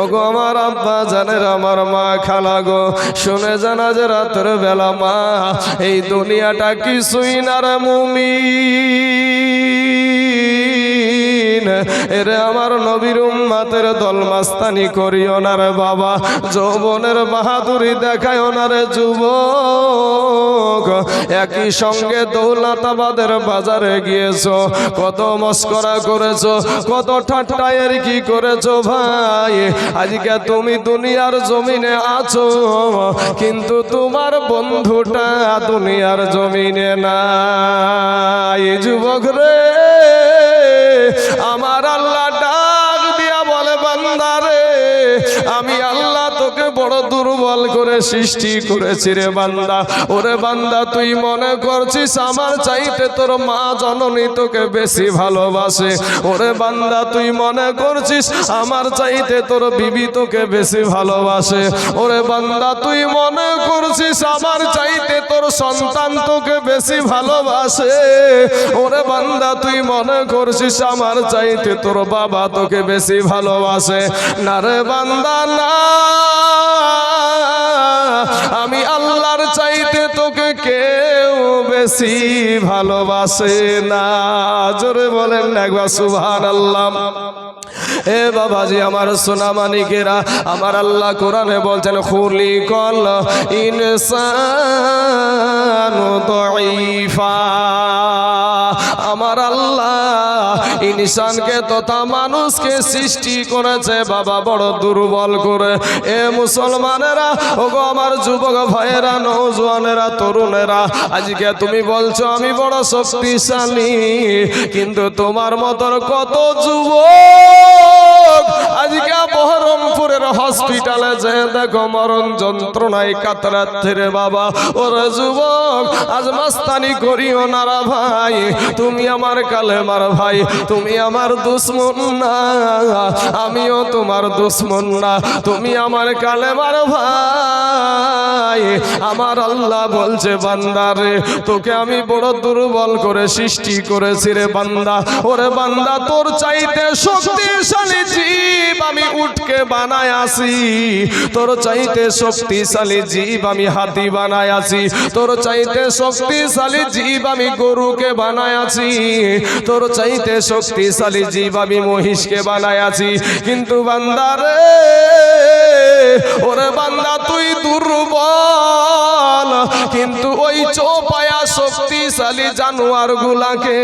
ওগো আমার আব্বা জানের, আমার মা খালা গো, শুনে জানা যে রাতের বেলা মা এই দুনিয়াটা কিছুই না রে মুমিন, এরে আমার নবীর উম্মতের দলমাস্তানি করিও না রে বাবা, যৌবনের বাহাদুরি দেখায় না রে যুবক। একই সঙ্গে দৌলতাবাদের বাজারে গিয়েছো, কত মস্করা করেছো, কত ঠাট্টায়ের কি করেছো ভাই। আজকে তুমি দুনিয়ার জমিনে আছো, কিন্তু তোমার বন্ধুটা দুনিয়ার জমিনে নাই। যুবক রে, আমার আল্লাহ ডাক দিয়া বলে বান্দা রে, আমি আল্লাহ তোকে বড় দুর্বল করে সৃষ্টি করেছি রে বান্দা। ওরে বান্দা, তুই মনে করছিস আমার চাইতে তোর মা জননী তোকে বেশি ভালোবাসে। ওরে বান্দা, তুই মনে করছিস আমার চাইতে তোর বিবি তোকে বেশি ভালোবাসে। ওরে বান্দা, তুই মনে করছিস আমার চাইতে তোর সন্তান তোকে বেশি ভালোবাসে। ওরে বান্দা, তুই মনে করছিস আমার চাইতে তোর বাবা তোকে বেশি ভালোবাসে। না রে বান্দা না, আমি আল্লাহর চাইতে তোকে কেউ বেশি ভালোবাসে না। জোরে বলেন না একবার সুবহানাল্লাহ। এ বাবাজি আমার সোনা মানিকেরা, আমার আল্লাহ কোরআনে বলছেন খুলিকাল ইনসানু দাঈফা। আমার আল্লাহ ইনসানকে তথা মানুষকে সৃষ্টি করেছে বাবা বড় দুর্বল করে। এ মুসলমানেরা, ওগো আমার যুবক ভাইয়েরা, নওজওয়ানেরা, তরুণেরা, আজকে তুমি বলছো আমি বড় শক্তিশালী, কিন্তু তোমার মতন কত যুবক আজকে বহরমপুরের হসপিটালে যে দেখো মরণ যন্ত্রণায় কাতরাচ্ছে রে বাবা। ওরে যুবক, আজ মাস্তানি করিও না রে ভাই, তুমি আমার কালেমার ভাই, তুমি আমার দুশ্মন না, আমিও তোমার দুশ্মন না, তুমি আমার কালেমার ভাই। আমার আল্লাহ বলছে বান্দা রে, তোকে আমি বড় দুর্বল করে সৃষ্টি করেছি রে বান্দা। ওরে বান্দা, তোর চাইতে শক্তিশালী জীব আমি উটকে বানায় আসি, তোর চাইতে শক্তিশালী জীব আমি হাতি বানায় আছি, তোর চাইতে শক্তিশালী জীব আমি গরুকে বানায় আছি, তোর চাইতে শক্তিশালী জীব আমি মহিষকে বানায় আছি। কিন্তু বান্দা রে, ওরে বান্দা, তুই দুর্বল, কিন্তু ওই চৌপায়া শক্তিশালী জানোয়ার গুলাকে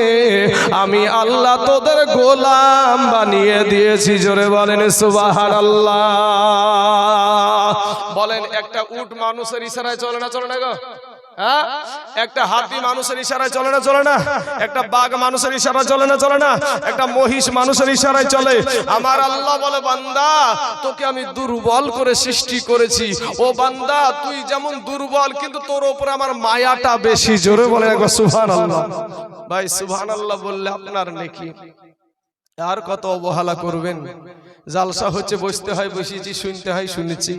আমি আল্লাহ তোদের গোলাম বানিয়ে দিয়েছি। জোরে বলেন সুবহানাল্লাহ। বলেন, একটা উট মানুষের ইশারায় চলে না, চলে না গো? হ্যাঁ, একটা হাতি মানুষের ইশারায় চলে না, চলে না? একটা বাঘ মানুষের ইশারায় চলে না, চলে না? একটা মহিষ মানুষের ইশারায় চলে। আমার আল্লাহ বলে বান্দা, তোকে আমি দুর্বল করে সৃষ্টি করেছি। ও বান্দা, তুই যেমন দুর্বল, কিন্তু তোর উপরে আমার মায়াটা বেশি। জোরে বলে একবার সুবহানাল্লাহ। ভাই সুবহানাল্লাহ বললে আপনার নেকি। আর কত অবহেলা করবেন? জালসা হচ্ছে, বসতে হয় বসেছি, শুনতে হয় শুনেছি,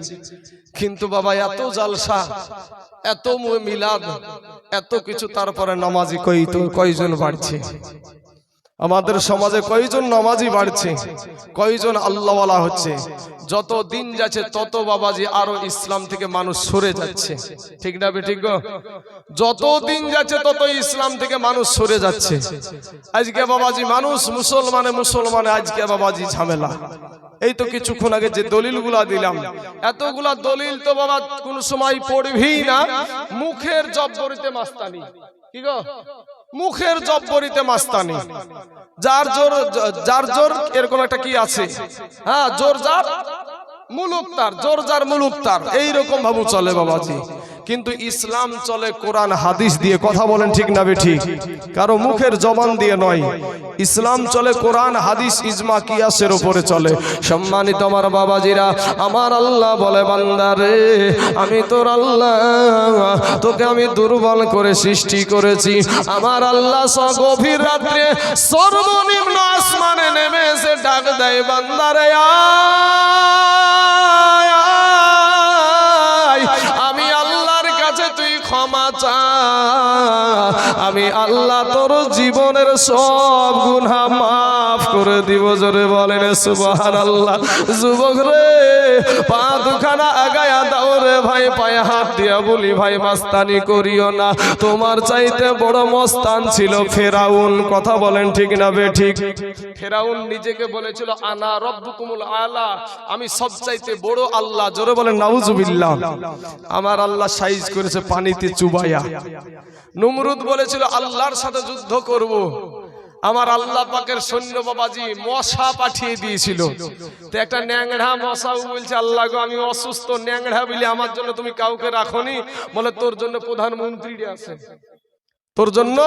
কিন্তু বাবা এত জালসা, এত মিলাদ, এত কিছু, তারপরে নামাজি কয়জন বাড়ছে? আমাদের সমাজে কয়জন নামাজি বাড়ছে? কয়জন আল্লাহওয়ালা হচ্ছে? যত দিন যাচ্ছে তত বাবাজি আরো ইসলাম থেকে মানুষ সরে যাচ্ছে। ঠিক না বেঠিক গো? যত দিন যাচ্ছে তত ইসলাম থেকে মানুষ সরে যাচ্ছে। আজকে বাবাজি মানুষ মুসলমানে আজকে বাবাজি ঝামেলা। এই তো কিছুক্ষণ আগে যে দলিলগুলা দিলাম, এতগুলা দলিল তো বাবা কোন সময় পড়বি না, মুখের জব্বরিতে মাস্তানি। কি গো? মুখের জব্বরিতে মাস্তানি। যার জোর এরকম একটা কি আছে, হ্যাঁ, জোর যার মুলুক তার, জোর যার মুলুক তার, এইরকম ভাবে চলে বাবাজি। কিন্তু ইসলাম চলে কোরআন হাদিস দিয়ে। কথা বলেন ঠিক না বেঠিক? কারো মুখের জবান দিয়ে নয়। ইসলাম চলে কোরআন হাদিস ইজমা কিয়াসের উপরে চলে। সম্মানিত আমার বাবাজিরা, আমার আল্লাহ বলে বান্দা রে, আমি তোর আল্লাহ, তোকে আমি দুর্বল করে সৃষ্টি করেছি। আমার আল্লাহ গভীর রাত্রে সর্বনিম্ন আসমানে নেমে এসে ডাক দেয়, বান্দা রে আমি আল্লাহর কাছে তুই ক্ষমা চা। আমি আল্লাহ তোর জীবনের সব গুনাহ মাফ করে দিব। জোরে বলেন সুবহানাল্লাহ। যুবক রে, পা দুখানা আগায়া দাও রে ভাই, পায়ে হাত দিয়া বলি ভাই মাস্তানি করিও না। তোমার চাইতে বড় মস্তান ছিল ফেরাউন। কথা বলেন ঠিক না বেঠিক? ফেরাউন নিজেকে বলেছিল আনা রব্বুকুমুল আলা, আমি সবচাইতে বড় আল্লাহ। জোরে বলেন নাউজুবিল্লাহ। আমার আল্লাহ সাইজ করেছে পানিতে চুবাইয়া। নমরুদ বলেছিল আল্লাহর সাথে যুদ্ধ করব, আমার আল্লাহ পাকের সৈন্য বাবাজি মশা পাঠিয়ে দিয়েছিল। তো একটা ন্যাংড়া মশা বলছে আল্লাহ গো আমি অসুস্থ, ন্যাংড়া বলে আমার জন্য তুমি কাউকে রাখোনি? বলে তোর জন্য প্রধানমন্ত্রী আছে, তোর জন্য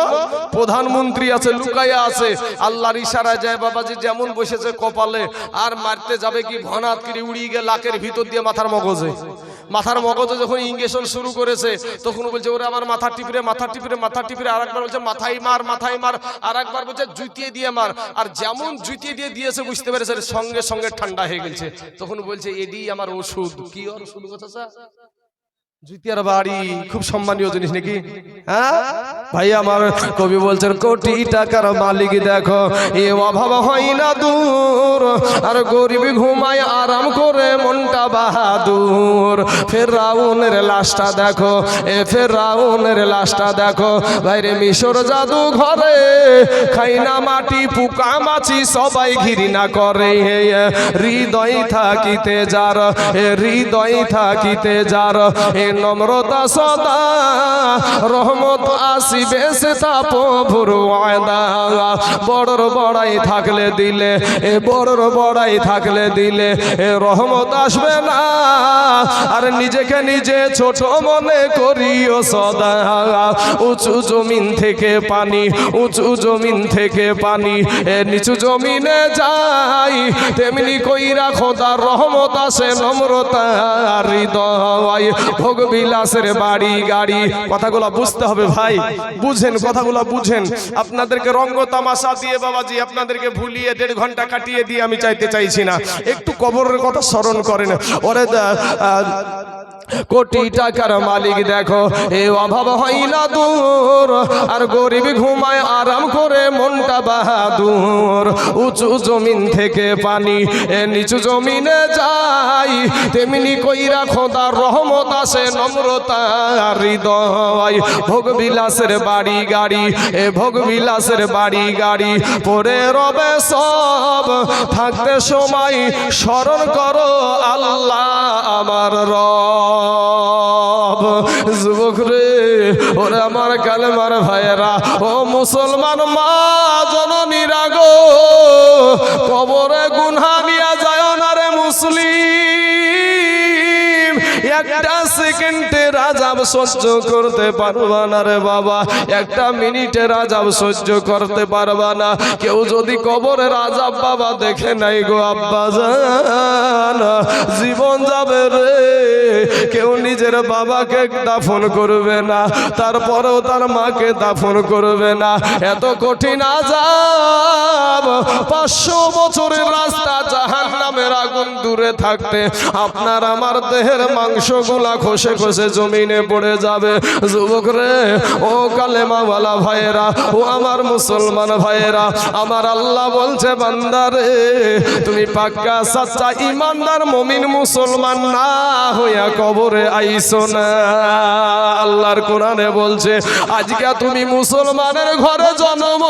প্রধানমন্ত্রী আছে, লুকাইয়া আছে। আল্লাহর ইশারায় যায় বাবাজি, যেমন বসেছে কপালে, আর মারতে যাবে কি ভনাত করে উড়িয়ে গিয়ে লাকের ভিতর দিয়ে মাথার মগজে যখন ইঞ্জেকশন শুরু করেছে, তখন বলছে ওরে আমার মাথা টিপরে আর একবার বলছে মাথায় মার, আর একবার বলছে জুতিয়ে দিয়ে মার। আর যেমন জুতিয়ে দিয়ে দিয়েছে বুঝতে পেরেছে সঙ্গে সঙ্গে ঠান্ডা হয়ে গেছে। তখন বলছে এডি আমার ওষুধ। কি ওষুধ কথা স্যার? জুতিয়ার বাড়ি খুব সম্মানীয় জিনিস নাকি? হ্যাঁ ভাই, আমার কবি বলছেন কোটি টাকার মালিক দেখো এ অভাব হয় না দূর, আর গরিব ঘুমায় আরাম করে মনটা বাহাদুর। ফেরাউনের লাশটা দেখো, ফেরাউনের লাশটা দেখো ভাইরে, মিশর জাদু ঘরে খাই না মাটি পোকা মাছি সবাই ঘৃণা করে। হৃদয় থাকিতে যার, হৃদয় থাকিতে যার নম্রতা সদা রহমত আসিবে সে তা প্রভুর ওয়াদা। বড়র বড়াই থাকলে দিলে, বড়র বড়াই থাকলে দিলে রহমত আসবে না, আর নিজেকে নিজে ছোট মনে করিও সদা। উঁচু জমিন থেকে পানি, উঁচু জমিন থেকে পানি নিচু জমিনে যাই, তেমনি কইরা খোদার রহমত আসে নম্রতা হৃদয়। ভোগ বিলাসের বাড়ি গাড়ি, কথাগুলো বুঝতে হবে ভাই, বুঝেন কথাগুলো বুঝেন। আপনাদেরকে রঙ্গ তামাশা দিয়ে বাবাজি আপনাদেরকে ভুলিয়ে 1.5 ঘন্টা কাটিয়ে দিয়ে আমি চাইছি না। একটু কবরের কথা স্মরণ করেন। ওরে কোটি টাকার মালিক দেখো এ অভাব হয় না দূর, আর গরিব ঘুমায় আরাম করে মনটা বাহাদুর। উঁচু জমিন থেকে পানি নিচু জমিনে যাই, তেমনি কইরা খোদার রহমত আসে নম্রতা হৃদয়। ভোগ বিলাসের বাড়ি গাড়ি, ভোগ বিলাসের বাড়ি গাড়ি পরে রবে সব, থাকতে সময় স্মরণ করো আল্লাহ আমার রব। যুবক রে, ওরে আমার কালেমার ভাইয়েরা, ও মুসলমান মা জননীরা গো, কবরে গুনহা নিয়া যায় না রে মুসলিম। একটা সেকেন্ডের আযাব সহ্য করতে পারবা না রে বাবা, একটা মিনিটের আযাব সহ্য করতে পারবা না। কেউ যদি কবরের আযাব বাবা দেখে নাই গো আব্বা জান, জীবন যাবে রে। কেউ নিজের বাবাকে দাফন করবে না, তারপরেও তার মাকে দাফন করবে না। এত কঠিন আযাব, 500 বছরের রাস্তা জাহান্নামের আগুন দূরে থাকতে আপনার আমার দেহের মাংসগুলা খসে খসে জমিনে পড়ে যাবে। যুবক রে, ও কালেমাওয়ালা ভাইয়েরা, ও আমার মুসলমান ভাইয়েরা, আমার আল্লাহ বলছে বান্দা রে, তুমি পাক্কা সাচ্চা ইমানদার মুমিন মুসলমান না হইয়া কবরে আইসো না। আল্লাহর কোরআনে বলছে আজকে তুমি মুসলমানের ঘরে জন্ম,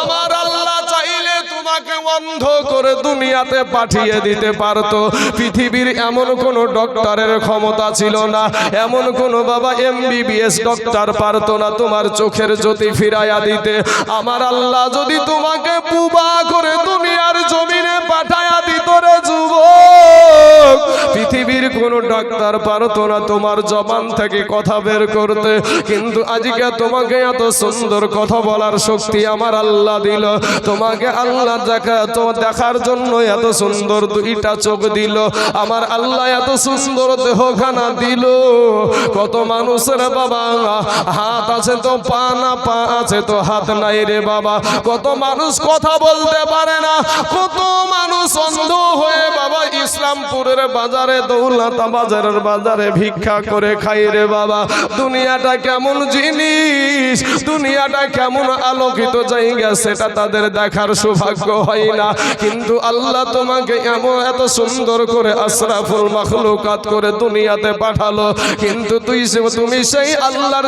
আমার আল্লাহ চাইলে তোমাকে অন্ধ করে দুনিয়াতে পাঠিয়ে দিতে পারতো। পৃথিবীর এমন কোন ডক্টরের ক্ষমতা ছিল না, এমন কোন বাবা MBBS ডক্টর পারতো না তোমার চোখের জ্যোতি ফিরাইয়া দিতে। আমার আল্লাহ যদি তোমাকে বুবা করে দুনিয়ার জমিনে পাঠাইয়া দিত রে যুবক, পৃথিবীর কোন ডাক্তার পারতো না তোমার জবান থেকে কথা বের করতে। কিন্তু আজকে তোমাকে এত সুন্দর কথা বলার শক্তি আমার আল্লাহ দিল। তোমাকে আল্লাহ দেখার জন্য এত সুন্দর 2টা চোখ দিল। আমার আল্লাহ এত সুন্দর দেহখানা দিল। কত মানুষের বাবা হাত আছে তো পা না, পা আছে তো হাত নাই রে বাবা। কত মানুষ কথা বলতে পারে না, কত মানুষ অন্ধ হয়ে বাবা ইসলামপুরের বাজারে, দৌলতা বাজারের বাজারে ভিক্ষা করে খাই রে বাবা। দুনিয়াটা কেমন জিনিস, দুনিয়াটা কেমন আলোকিত জায়গা, সেটা তাদের দেখার সৌভাগ্য হয় না। কিন্তু আল্লাহ তোমাকে এমন এত সুন্দর করে আশরাফুল মাখলুকাত করে দুনিয়াতে পাঠালো, কিন্তু তুমি সেই আল্লাহর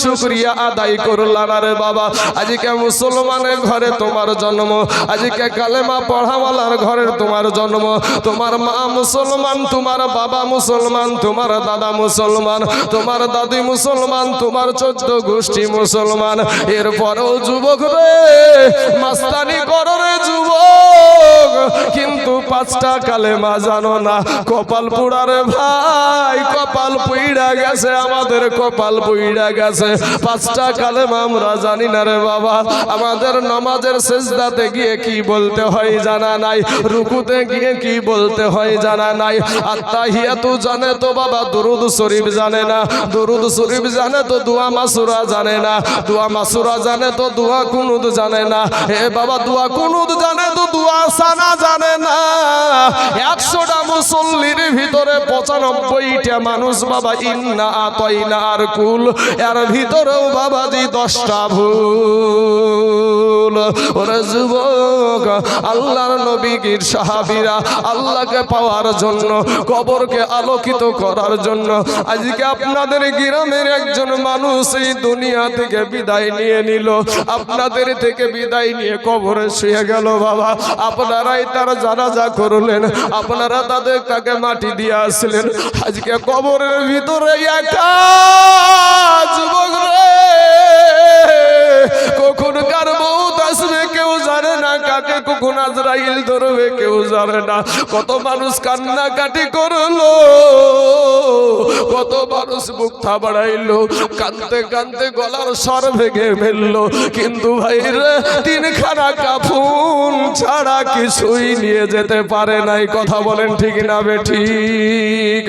শুকরিয়া আদায় করলা না রে বাবা। আজকে মুসলমানের ঘরে তোমার জন্ম, আজকে কালেমা পড়াওয়ালার ঘরে তোমার জন্ম, তোমার মা মুসলমান, তোমার বাবা মুসলমান, তোমার দাদা মুসলমান, তোমার দাদি মুসলমান, তোমার 14 গোষ্ঠী মুসলমান। এরপরেও যুবক রে মাস্তানি করো রে যুবক, কিন্তু 5টা কালেমা জানো না। কপাল পোড়া রে ভাই, কপাল পুইড়া গেছে আমাদের, কপাল পুইড়া গেছে। 5টা কালেমা আমরা জানি না রে বাবা। আমাদের নামাজের সেজদাতে গিয়ে কি বলতে হয় জানা নাই, রুকুতে গিয়ে কি বলতে হয় জানা নাই। আত্তাহিয়াতু জানে তো বাবা, দুরুদ শরীফ জানে না, দুরুদ শরীফ জানে তো দোয়া মাসুরা জানে না, দোয়া মাসুরা জানে তো দোয়া কুনুত জানে না। হে বাবা, দোয়া কুনুত জানে তো দোয়া সানা জানে না। 100টা মুসল্লির ভিতরে 95টা মানুষ বাবা ইন্না আতাইনা আর কুল, এর ভিতরেও বাবাজি 10টা ভুল। ওরে যুবক, আল্লাহর নবীর সাহাবীরা আল্লাহকে পাওয়ার জন্য, কবরকে আলোকিত করার জন্য আজকে আপনাদের গ্রামের একজন মানুষ এই দুনিয়া থেকে বিদায় নিয়ে নিল, আপনাদের থেকে বিদায় নিয়ে কবরে শুয়ে গেল বাবা। আপনারাই তার জানাজা করলেন, আপনারা তাকে মাটি দিয়ে আসলেন। আজকে কবরের ভিতরে একা যুবক রে, কখন কার মউত আসবে কেউ জানে না, কাকে কখন আজরাইল ধরবে কেউ জানে না। কত মানুষ কান্নাকাটি করলো, কত মানুষ মুখ থাবড়াইলো, কাঁদতে কাঁদতে গলার স্বর ভেঙে ফেললো, কিন্তু ভাই রে 3খানা কাফন ছাড়া কিছুই নিয়ে যেতে পারে নাই। কথা বলেন ঠিক না বেঠিক?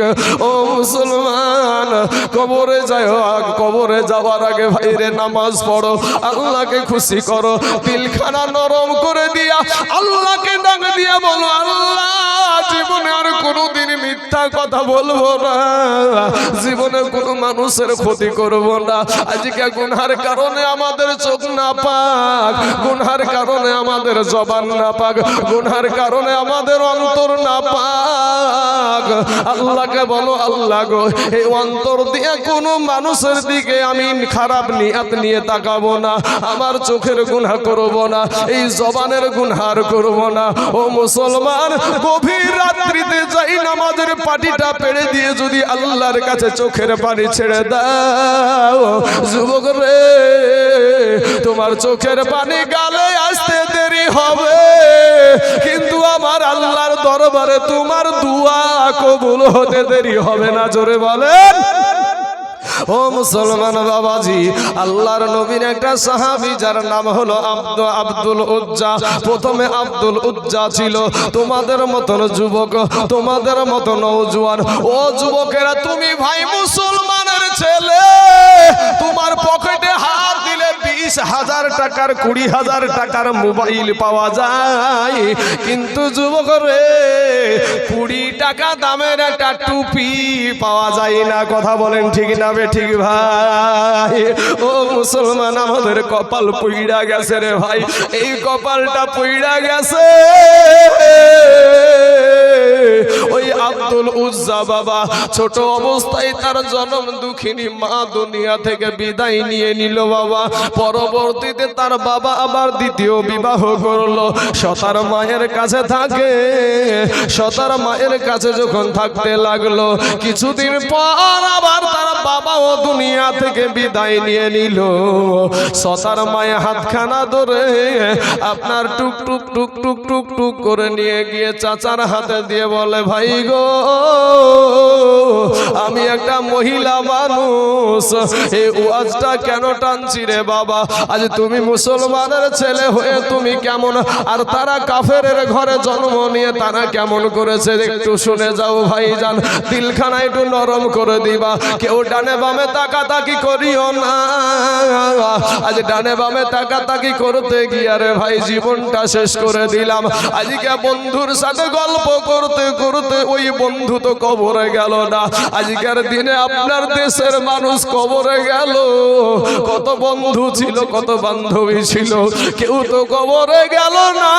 ও মুসলমান, কবরে যাও, কবরে যাওয়ার আগে ভাই রে নামাজ পড়ো, আল্লাহকে খুশি করো, দিলখানা নরম করে দিয়া আল্লাহকে ডাক দিয়া বলো, আল্লাহ জীবনে আর কোনোদিন মিথ্যা কথা বলবো না, জীবনে কোনো মানুষের ক্ষতি করব না। আজকে গুনহার কারণে আমাদের চোখ না পাক, গুনহার কারণে আমাদের জবান না পাক, গুনহার কারণে আমাদের অন্তর না পাক। আল্লাহকে বলো, আল্লাহ গো, এই অন্তর দিয়ে কোনো মানুষের দিকে আমি খারাপ নিয়ত নিয়ে তাকাবো না, আমার চোখের গুনাহ করব না, এই জবানের গুনহার করব না। ও মুসলমান, গভীর রাত্রিতে যাই নামাজের পাটিটা পেড়ে দিয়ে যদি আল্লাহর কাছে চোখের পানি ছেড়ে দাও যুবক রে, তোমার চোখের পানি গালে আসতে দেরি হবে, কিন্তু আমার আল্লাহর দরবারে তোমার দুয়া কবুল হতে দেরি হবে না। জোরে বলেন। ও মুসলমান বাবাজি, আল্লাহর নবীর একটা সাহাবী যার নাম হলো আব্দুল উজ্জা। প্রথমে আব্দুল উজ্জা ছিল তোমাদের মতন যুবক, তোমাদের মতন নওজোয়ান। ও যুবকেরা, তুমি ভাই মুসলমানের ছেলে, তোমার পকেটে হাত দিলে 20,000 টাকার 20,000 টাকার মোবাইল পাওয়া যায়, কিন্তু যুবক রে 20 টাকা দামের একটা টুপি পাওয়া যায় না। কথা বলেন ঠিক না ঠিক ভাই? ও মুসলমান, আমাদের কপাল পুইড়া গেছে রে ভাই, এই কপালটা পুইড়া গেছে। ওই আব্দুল উজ্জা বাবা ছোট অবস্থায় তার জন্ম দুঃখিনী মা দুনিয়া থেকে বিদায় নিয়ে নিল বাবা। পরবর্তীতে তার বাবা আবার দ্বিতীয় বিবাহ করলো, সতার মায়ের কাছে থাকে। সতার মায়ের কাছে যখন থাকতে লাগলো, কিছুদিন পর আবার তার বাবাও দুনিয়া থেকে বিদায় নিয়ে নিল। সতার মায়ের হাতখানা ধরে আপনার টুক টুক টুক টুক টুক টুক করে নিয়ে গিয়ে চাচার হাতে দিয়ে বলে, ভাই গো, আমি একটা মহিলা মানুষ, এই ওয়াজটা কেন টানছি রে বাবা? আজ তুমি মুসলমানের ছেলে হয়ে তুমি কেমন, আর তারা কাফেরের ঘরে জন্ম নিয়ে তারা কেমন করেছে একটু শুনে যাও ভাইজান। দিলখানা একটু নরম করে দিবা, কেউ ডানে বামে তাকাতাকি করিও না। আজ ডানে বামে তাকাতাকি করতে গিয়ে রে ভাই জীবনটা শেষ করে দিলাম। আজকে বন্ধুর সাথে গল্প করতে করতে ওই বন্ধু তো কবরে গেল না, আজকের দিনে আপনার দেশের মানুষ কবরে গেল। কত বন্ধু ছিল, কত বান্ধবী ছিল, কেউ তো কবরে গেল না।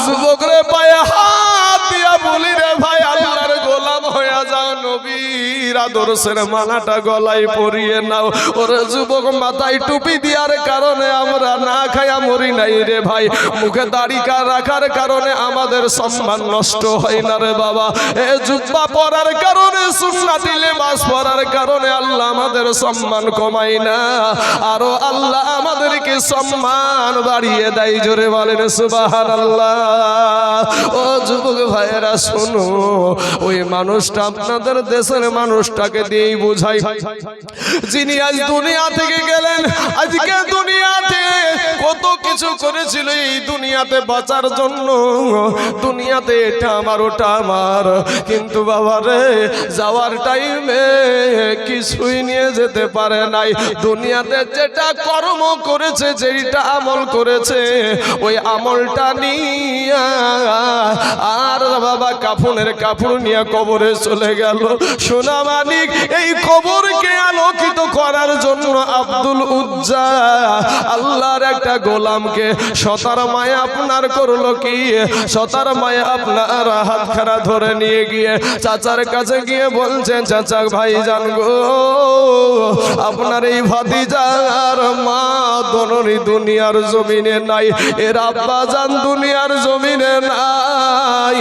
যুবকরে পায়ে হাত দিয়া বলি রে ভাই, আল্লাহর গোলাম হয়ে যাও, নবীর আদর্শের মালাটা গলায় পরিয়ে নাও। ওরে যুবক, মাথায় টুপি দেওয়ার কারণে আমরা না খায়া মরি নাই রে ভাই, মুখে দাড়ি রাখার কারণে আমাদের সম্মান নষ্ট হয় না রে বাবা। এ জুব্বা পরার কারণে, সুন্নাতি লেবাস পরার কারণে আল্লাহ আমাদের সম্মান কমায় না, আরো আল্লাহ আমাদেরকে সম্মান বাড়িয়ে দেয়। জোরে বলেন সুবহানাল্লাহ। ও যুবক ভাইয়েরা শোনো, ওই মানুষটা আপনাদের দেশের মানুষটাকে দিয়েই বুঝাই, যিনি আজ দুনিয়া থেকে গেলেন। আজকে দুনিয়াতে কত কিছু করেছিল এই দুনিয়াতে বাঁচার জন্য, দুনিয়াতে এটা আমার ওটা আমার, কিন্তু বাবা রে যাওয়ার টাইমে কিছুই নিয়ে যেতে পারে নাই। দুনিয়াতে যেটা কর্ম করেছে, যেটা আমল করেছে, ওই আমলটা নিয়ে আর বাবা কাফনের কাপড় নিয়ে কবরে চলে গেল। সোনা মানিক, এই কবরকে আলোকিত করার জন্য আব্দুল উজ্জা আল্লাহর একটা গোলামকে সতার মায়া আপনার করলো কি, সতার মায়া আপনার হাত খাড়া ধরে নিয়ে গিয়ে চাচার কাছে গিয়ে বলছেন, চাচা ভাই জান গো, আপনার এই ভাতিজার মা দনরি দুনিয়ার জমিনে নাই, এর আব্বা জান দুনিয়ার জমিনে নাই।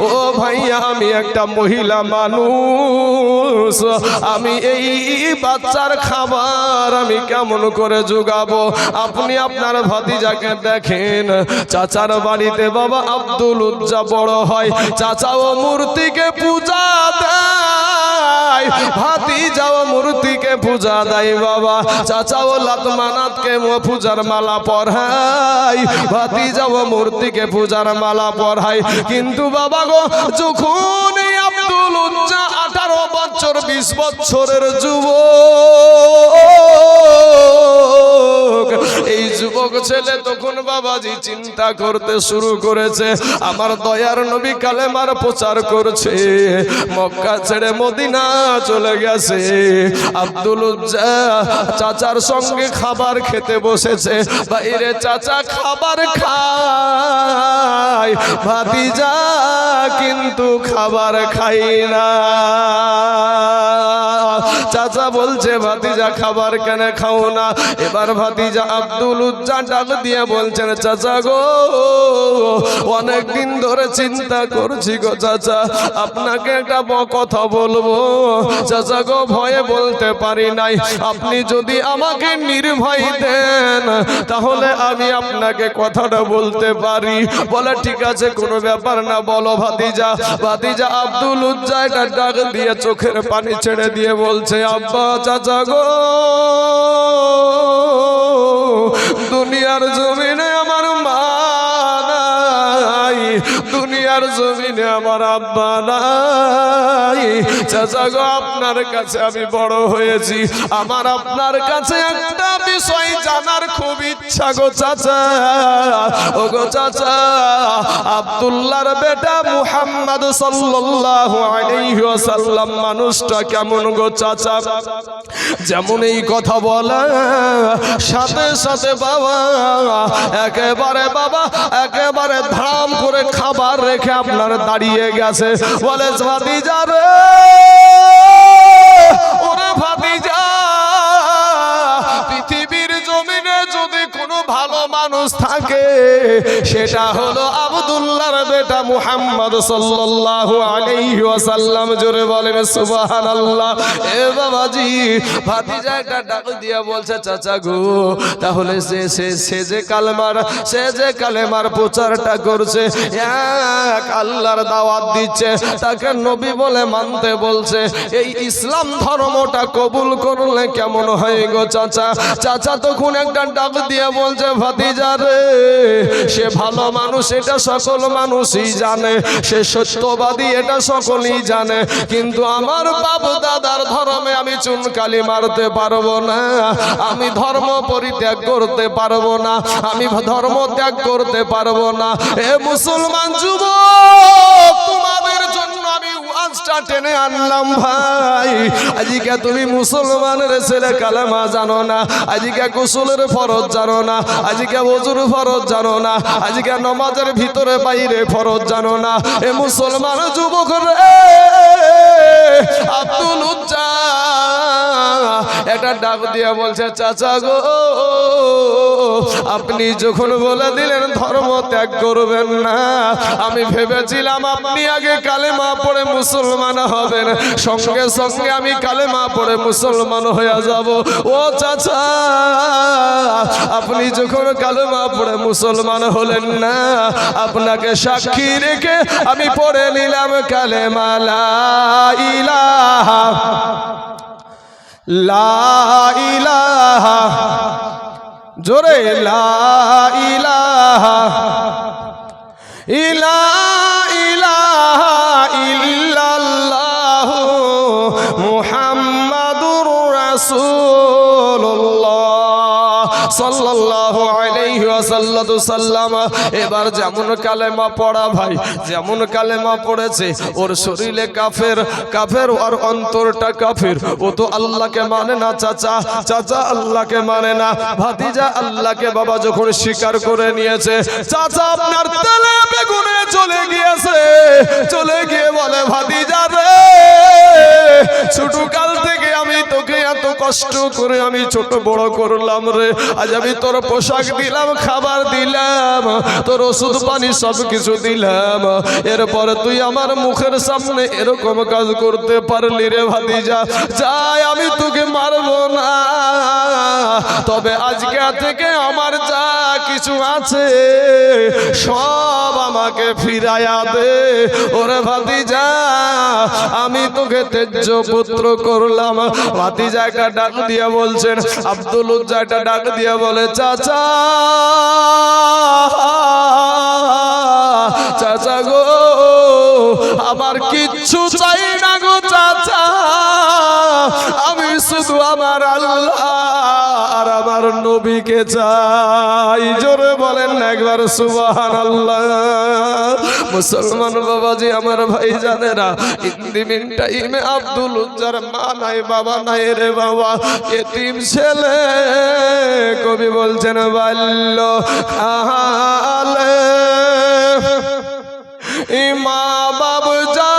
ও ভাইয়া, আমি একটা মহিলা মানুষ, আমি এই বাচ্চার খাবার আমি কেমন করে যোগাবো? আপনি আপনার ভাতিজাকে দেখেন, চাচার বাড়িতে বাবা আব্দুল উজ্জা বড় হয়, চাচাও মূর্তিকে পূজা দেয়, ভাতিজাও মূর্তিকে পূজা দেয় বাবা, চাচাও লাত মানাতকে পূজার মালা পরায়, ভাতিজাও মূর্তিকে পূজার মালা পরায়। কিন্তু বাবা গো, যখন এই আব্দুল উজ্জা 18 বছর 20 বছরের যুবক, এই যুবক ছেলে তখন বাবাজি চিন্তা করতে শুরু করেছে, আমার দয়ার নবী কালেমার প্রচার করছে, মক্কা ছেড়ে মদিনা চলে গেছে। আব্দুল উজ্জা চাচার সঙ্গে খাবার খেতে বসেছে, বাইরে চাচা খাবার খায়, ভাতিজা কিন্তু খাবার খাই না। চাচা বলছে, ভাতিজা খাবার কেন খাও না? এবার ভাতিজা আব্দুল উজ্জা ডাক দিয়ে বলছেন, চাচা গো, অনেকদিন ধরে চিন্তা করছি গো চাচা, আপনাকে একটা কথা বলবো। চাচা গো, ভয়ে বলতে পারি নাই, আপনি যদি আমাকে নির্ভয় দেন তাহলে আমি আপনাকে কথাটা বলতে পারি। বলে ঠিক আছে, কোনো ব্যাপার না, বলো ভাতিজা। ভাতিজা আব্দুল উজ্জা এটা ডাক দিয়ে চোখের পানি ছেড়ে দিয়ে বলছে, আব্বা চাচা গো, দুনিয়ার জমিনে আমার মা নাই, দুনিয়ার জমিনে আমার আব্বা নাই, চাচা গো আপনার কাছে আমি বড় হয়েছি, আমার আপনার কাছে একটা বিষয় জানার খুব ইচ্ছা গো চাচা। ও গো চাচা, আব্দুল্লাহর বেটা মুহাম্মদ সাল্লাল্লাহু আলাইহি ওয়াসাল্লাম মানুষটা কেমন গো চাচা? যেমন এই কথা বলা সাথে সাথে বাবা একেবারে ধাম করে খাবার রেখে আপনার দাঁড়িয়ে গেছে, বলে ভাতিজা রে, ওরে ভাতিজা, পৃথিবীর জমিনে যদি কোনো ভালো মানুষ থাকে সেটা হলো আব্দুল্লাহর বেটা মুহাম্মদ সাল্লাল্লাহু আলাইহি ওয়াসাল্লাম। জোরে বলেন সুবহানাল্লাহ। এ বাবাজি, ভাতিজা একটা ডাক দিয়া বলছে, চাচা গো, তাহলে সে যে কালেমার প্রচারটা করছে, এক আল্লাহর দাওয়াত দিচ্ছে, তাকে নবী বলে মানতে বলছে, এই ইসলাম ধর্মটা কবুল করলে কেমন হয় গো চাচা? চাচা তখন একটা ডাক দিয়ে বলছে, ভাতিজা রে, সে ভালো মানুষ এটা সকল মানুষই জানে, সে সত্যবাদী এটা সকলেই জানে, কিন্তু আমার বাবা দাদার ধর্মে আমি চুনকালি মারতে পারবো না, আমি ধর্ম পরিত্যাগ করতে পারবো না, আমি ধর্ম ত্যাগ করতে পারবো না। এ মুসলমান যুবক, তোমার টেনে আনলাম ভাই। আজকে তুমি মুসলমানের ছেলে কালেমা জানো না, আজকে গোসলের ফরজ জানো না, আজকে ওযুর ফরজ জানো না, আজকে নামাজের ভিতরে বাইরে ফরজ জানো না। এ মুসলমান যুবক রে, আব্দুল উজ্জা একটা ডাক দিয়ে বলছে, চাচা গো, আপনি যখন বলে দিলেন ধর্ম ত্যাগ করবেন না, আমি ভেবেছিলাম আপনি আগে কালেমা পড়ে মুসলমান হবেন, সঙ্গে সঙ্গে আমি কালেমা পড়ে মুসলমান হয়ে যাব। ও চাচা, আপনি যখন কালেমা পড়ে মুসলমান হলেন না, আপনাকে সাক্ষী রেখে আমি পড়ে নিলাম কালেমা লা ইলাহা লা ইলাহা, জোরে লা ইলাহা ইলাহা ইল্লাল্লাহু মুহাম্মাদুর রাসূলুল্লাহ সাল্লাল্লাহু আলাইহি ওয়াসাল্লাম। এবার যেমন কালেমা পড়া ভাই, যেমন কালেমা পড়েছে, ওর শরীরে কাফের, কাফের ওর অন্তরটা কাফের। ও তো আল্লাহকে মানে না চাচা, চাচা আল্লাহকে মানে না, ভাতিজা আল্লাহকে বাবা যখন স্বীকার করে নিয়েছে, চাচা আপনার তেলে বেগুনে চলে গিয়েছে, চলে গিয়ে বলে, ভাতিজা রে, ছোট কাল থেকে আমি তোকে এত কষ্ট করে আমি ছোট বড় করলাম রে, আজ আমি তোর পোশাক দিলাম, খাবার দিলাম, তোর ওষুধ পানি সব কিছু দিলাম, এরপরে তুই আমার মুখের সামনে এরকম কাজ করতে পারলি রে ভাতিজা, যাই আমি তোকে মারবো না, তবে আজকে থেকে আমার যা কিছু আছে সব আমাকে ফিরাইয়া দে। ওরে ভাতিজা, আমি তোকে তেজ্য পুত্র করলাম। ভাতিজা একটা ডাক দিয়ে বলছেন, আব্দুল উজ্জা একটা ডাক দিয়ে বলে, চাচা, চাচা গো, আমার কিচ্ছু চাই না গো চাচা, আমি শুধু আমার আল্লাহ আর আমার নবীকে চাই। জোরে বলেন না একবার সুবহানাল্লাহ। মুসলমান বাবাজি, আমার ভাই জানেরা, ইন টাইমে আব্দুল উজ্জার মা নাই, বাবা নাই রে বাবা, এতিম ছেলে। কবি বলছেন, বাল্য কালে মা বাবু যা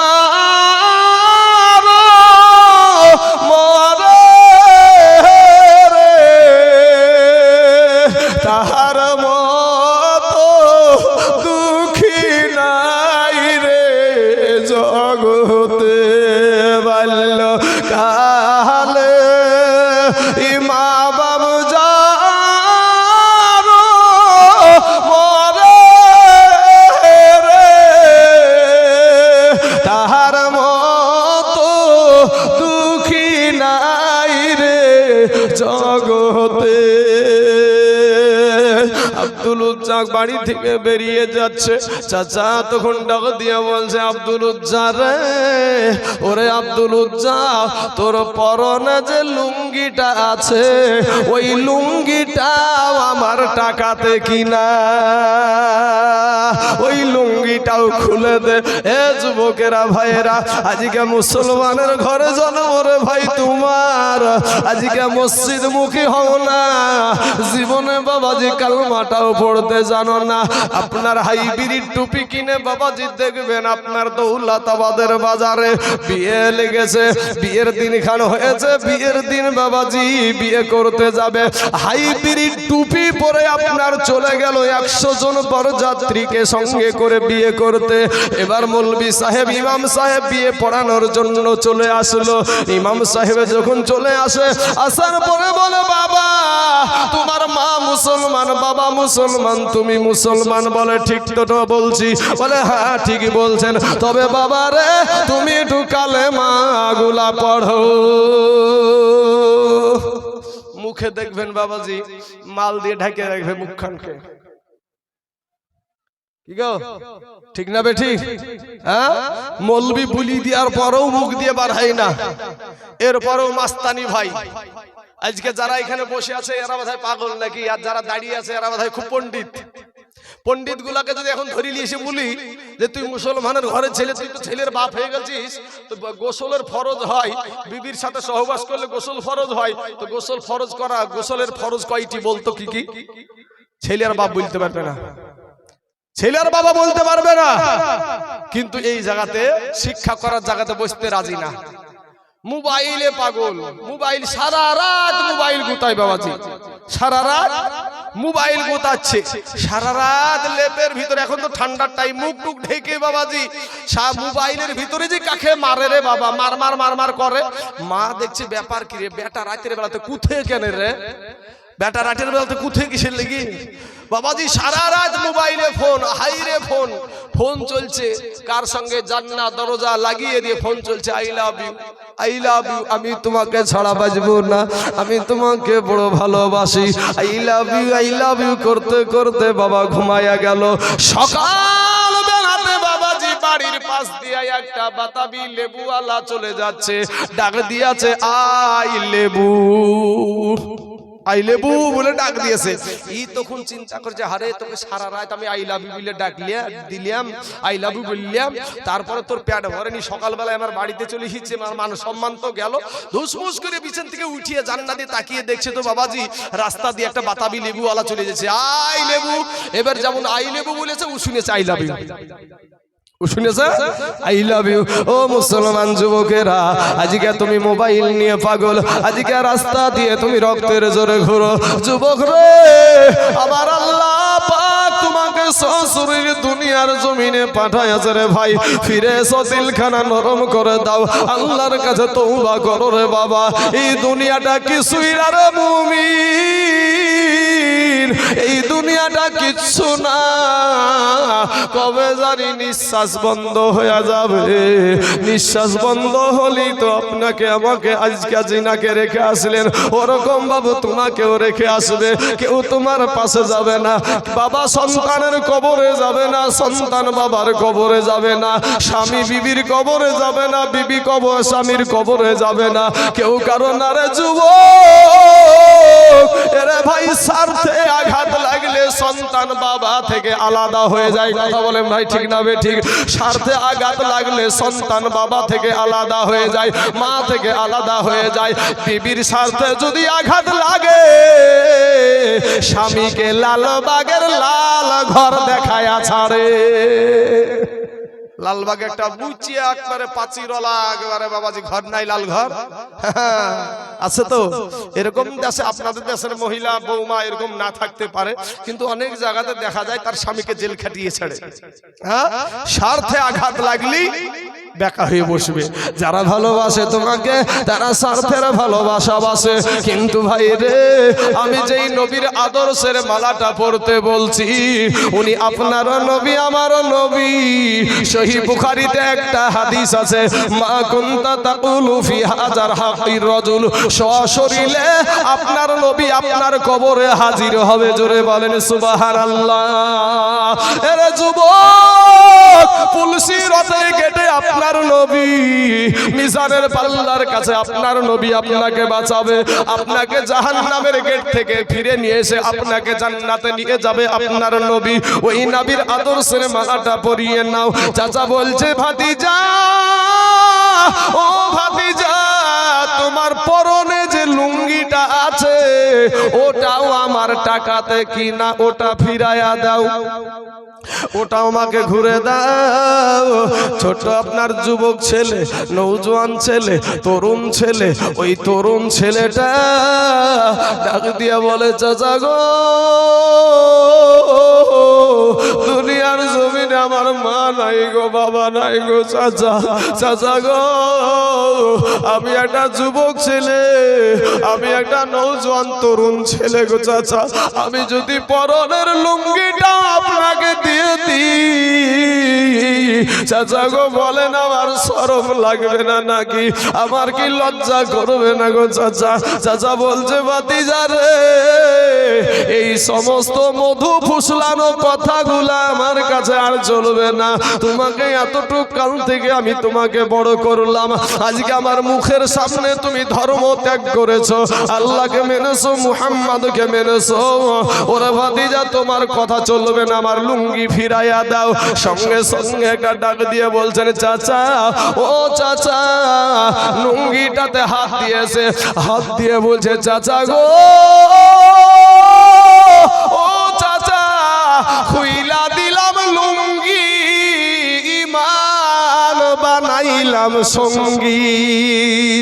তাহার মতো দুঃখী নাই রে জগতে। বাল্য কালে মা বাবু যা মরে রে, তাহার মতো দুঃখী নাই রে জগতে। আব্দুল উজ্জা বাড়ি থেকে বেরিয়ে যাচ্ছে, চাচা তখন ডাক দিয়া বলছে, আব্দুল উজ্জা রে, ওরে আব্দুল উজ্জা, তোর পরনে যে লুঙ্গিটা আছে, ওই লুঙ্গিটাও আমার টাকাতে কিনা, ওই লুঙ্গিটাও খুলে দে। এ যুবকেরা ভাইয়েরা, আজকে মুসলমানের ঘরে জন্ম রে ভাই তোমার, আজকে মসজিদ মুখী হও না, জীবনে বাবাজি কালমাটাও পড়তে জানো না, আপনার হাইব্রিড টুপি কিনে বাবাজি দেখবেন আপনার দৌলতাবাদের বাজারে বিয়ে লেগেছে, বিয়ের দিন খান হয়েছে, বিয়ের দিন বাবাজি বিয়ে করতে যাবে, হাইব্রিড টুপি পরে আপনার চলে গেল 100 জন বরযাত্রীকে সঙ্গে করে বিয়ে করতে। এবার মৌলবি সাহেব, ইমাম সাহেব বিয়ে পড়ানোর জন্য চলে আসলো। ইমাম সাহেব যখন চলে আসে, আসার পরে বলে, বাবা তোমার মা মুসলমান, বাবা মুসলমান, তুমি মুসলমান? বলে, ঠিক তো বলছি। বলে, হ্যাঁ ঠিকই বলছেন, তবে বাবা রে তুমি একটু কালেমা গুলা পড়ো। মুখে দেখবেন বাবাজি মাল দিয়ে ঢেকে রাখবে মুখখানকে, কি গো ঠিক না বে ঠিক? হ্যাঁ, মৌলবি বুলি দেওয়ার পরেও মুখ দিয়ে বার হয় না, এরপরেও মাস্তানি ভাই। আজকে যারা এখানে বসে আছে এরা বোধহয় পাগল নাকি, আর যারা দাঁড়িয়ে আছে এরা বোধহয় খুব পণ্ডিত। পণ্ডিত গুলাকে যদি এখন ধরে নিয়ে এসে বলি যে তুই মুসলমানের ঘরের ছেলে, তুই তো ছেলের বাপ হয়ে গেছিস, তো গোসলের ফরজ হয়, বিবির সাথে সহবাস করলে গোসল ফরজ হয়, তো গোসল ফরজ করা, গোসলের ফরজ কয়টি বলতো কি কি? ছেলে আর বাপ বলতে পারবে না, ছেলে আর বাবা বলতে পারবে না। কিন্তু এই জায়গাতে শিক্ষা করার জায়গাতে বসতে রাজি না, মোবাইলে পাগল, মোবাইল সারা রাত মোবাইল গুতায় বাবাজি, সারা রাত মোবাইল গোতাচ্ছে, সারা রাত লেপের ভিতরে, এখন তো ঠান্ডার টাইম, মুখ টুক ঢেকে বাবাজি সব মোবাইলের ভিতরে যে কাকে মারে রে বাবা, মার মার মার মার করে। মা দেখছে ব্যাপার কি রে, বেটা রাতের বেলাতে কুথে কেন রে, বেটা রাতের বেলাতে কুথে কিসের লেগে বাবাজি? সারা রাত মোবাইলে ফোন, হাইরে ফোন, ফোন চলছে, কার সঙ্গে জান্না দরজা লাগিয়ে দিয়ে ফোন চলছে, I love you, I love you, আমি তোমাকে ছাড়া বাঁচবো না, আমি তোমাকে বড় ভালোবাসি, আই লাভ ইউ করতে করতে বাবা ঘুমায়া গেল। সকাল বেলাতে বাবাজি বাড়ির পাশ দিয়ে একটা বাতাবি লেবুওয়ালা চলে যাচ্ছে, ডাক দিয়েছে আই লেবু, আই লেবু বলে ডাক দিয়েছে। ই তখন চিন্তা করছে, আরে তোকে সারা রাত আমি আই লাভ ইউ বলে দিলাম, আই লাভ ইউ বললাম, তারপরে তোর পেট ভরেনি, সকালবেলায় আমার বাড়িতে চলে এসেছে, মান সম্মান তো গেল। ধুসমুস করে বিছান থেকে উঠিয়ে জানলা দিয়ে তাকিয়ে দেখছে তো বাবাজি রাস্তা দিয়ে একটা বাতাবি লেবুওয়ালা চলে যাচ্ছে, আই লেবু। এবার যেমন আই লেবু বলেছে, ও শুনেছে আই লাভ ইউ, শুনেছে আই লাভ ইউ। ও মুসলমান যুবকেরা, আজকে তুমি মোবাইল নিয়ে পাগল, আজকে রাস্তা দিয়ে তুমি রক্তের জোরে ঘুরো। যুবক রে, আমার আল্লাহ পাক তোমাকে সশরীর দুনিয়ার জমিনে পাঠাইছে রে ভাই, ফিরে এসো, দিলখানা নরম করে দাও, আল্লাহর কাছে তওবা করো রে বাবা। এই দুনিয়াটা কিছুই না রে মুমিন, এই দুনিয়াটা কিচ্ছু না, কবে জানি নিঃশ্বাস বন্ধ হয়ে যাবে। নিঃশ্বাস বন্ধ হলেই তো আপনাকে আমাকে আজকে জিনাকে রেখে আসলেন, ওরকম ভাবে তোমাকেও রেখে আসবে। কেউ তোমার পাশে যাবে না, বাবা সন্তানের কবরে যাবে না, সন্তান বাবার কবরে যাবে না, স্বামী বিবির কবরে যাবে না, বিবি কবর স্বামীর কবরে যাবে না, কেউ কারো না রে যুবক। এরে ভাই, স্বার্থে আঘাত লাগলে সন্তান বাবা থেকে আলাদা হয়ে যায়, কথা বলেন ভাই ঠিক না বে ঠিক? স্বার্থে আঘাত লাগলে সন্তান বাবা থেকে আলাদা হয়ে যায়, মা থেকে আলাদা হয়ে যায়। বিবির স্বার্থে যদি আঘাত লাগে, স্বামীকে লালবাগের লাল ঘর দেখায় ছাড়ে। লালবাগে একটা বুচিয়া একবারে পাঁচিরওয়ালা একেবারে বাবাজি ঘর নাই, লাল ঘর আছে তো। এরকম দেশে, আপনাদের দেশের মহিলা বৌমা এরকম না থাকতে পারে, কিন্তু অনেক জায়গাতে দেখা যায় তার স্বামীকে জেল খাটিয়ে ছেড়ে। হ্যাঁ, স্বার্থে আঘাত লাগলি বেকা হয়ে বসবে। যারা ভালোবাসে তোমাকে, তারা স্বার্থের ভালোবাসা বাসে। কিন্তু ভাই রে, আমি যেই নবীর আদর্শের মালাটা পড়তে বলছি, উনি আপনারও নবী, আমারও নবী। সহিহ বুখারীতে একটা হাদিস আছে, মা কুনতা তাকুলু ফি হাজার হাকির রাজুল, সশরীরে আপনার নবী আপনার কবরে হাজির হবে। জোরে বলেন সুবহানাল্লাহ। এরে যুবক, পুলসিরাতের গেটে আপনার নবী, মিজানের পাল্লার কাছে আপনার নবী আপনাকে বাঁচাবে, আপনাকে জাহান্নামের গেট থেকে ফিরে নিয়ে এসে আপনাকে জান্নাতে নিয়ে যাবে আপনার নবী। ওই নবীর আদর্শের মালাটা পরিয়ে নাও। চাচা বলছে, ভাতিজা, ও ভাতিজা, তোমার পরনে যে লুঙ্গিটা আছে ওটাও আমার টাকাতে কিনা, ওটা ফিরাইয়া দাও, ওটা আমাকে ঘুরে দাও। ছোট আপনার যুবক ছেলে, নৌজওয়ান ছেলে, তরুণ ছেলে, ওই তরুণ ছেলেটা ডাক দিয়া বলে, চাচা গো, দুনিয়ার জমিনে আমার মা নাই গো, বাবা নাই গো, চাচা, চাচা গো, আমি একটা যুবক ছেলে, আমি একটা নৌজওয়ান তরুণ ছেলে গো চাচা, আমি যদি পরনের লুঙ্গিটা আপনাকে দিয়ে দিই, চাচা গো বলেন আমার শরম লাগবে না নাকি, আমার কি লজ্জা করবে না গো চাচা? চাচা বলছে, ভাতিজা রে, এই সমস্ত মধু ফুসলানো কথাগুলা আমার কাছে আর চলবে না। তোমাকে এতটুক কাল থেকে আমি তোমাকে বড় করলাম, আজকে আমার মুখের সামনে তুমি ধর্ম ত্যাগ করেছো, আল্লাহকে মেনেছো, মুহাম্মাদকে মেনেছো। ওরে ভাতিজা তোমার কথা চলবে না, আমার লুঙ্গি ফিরাইয়া দাও। সঙ্গে সঙ্গে একটা ডাক দিয়ে বলছেন চাচা, ও চাচা, লুঙ্গিটাতে হাত দিয়েছে, হাত দিয়ে বলছে চাচা গো, ও চাচা, খুইলা দিলাম লুঙ্গি, ইমান বানাইলাম সঙ্গী।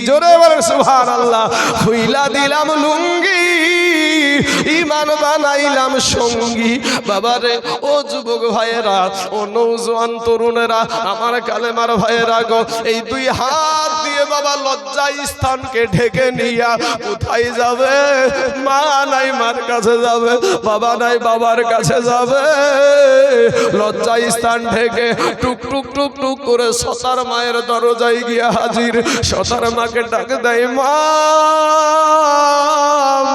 জোরে বলেন সুবহানাল্লাহ। খুইলা দিলাম লুঙ্গি, ইমান বানাইলাম সঙ্গী। বাবারে, ও যুবক ভাইয়েরা, ও নৌজওয়ান তরুণেরা, আমার কালেমার ভাইয়েরা গো, এই দুই হাত দিয়ে বাবা লজ্জা স্থানকে ঢেকে নিয়া কোথায় যাবে? মা নাই মার কাছে যাবে, বাবা নাই বাবার কাছে যাবে। লজ্জা স্থান ঢেকে টুক টুক টুক টুক করে সতার মায়ের দরজায় গিয়া হাজির। সতার মাকে ডাক দেয়, মা,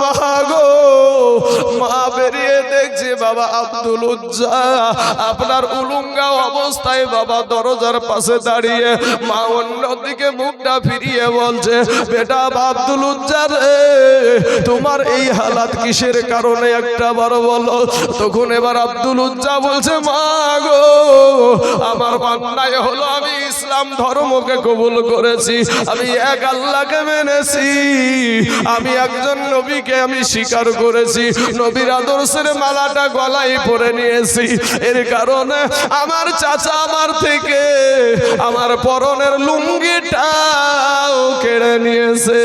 মা গো। মা বেরিয়ে দেখছে বাবা আব্দুল উজ্জা আপনার উলুঙ্গা অবস্থায় বাবা দরজার পাশে দাঁড়িয়ে। মা অন্যদিকে মুখটা ফিরিয়ে বলছে, বেটা আব্দুল উজ্জা রে, তোমার এই হালাত কিসের কারণে একটা বড় বলো। তখন এবার আব্দুল উজ্জা বলছে, মা গো, আমার অন্যায় হলো, আমি ইসলাম ধর্মকে কবুল করেছি, আমি এক আল্লাহকে মেনেছি, আমি একজন নবীকে আমি স্বীকার করেছি, নবীর আদর্শের মালাটা গলায় পরে নিয়েছি। এর কারণে আমার চাচা আমার থেকে আমার পরনের লুঙ্গিটাও কেড়ে নিয়েছে।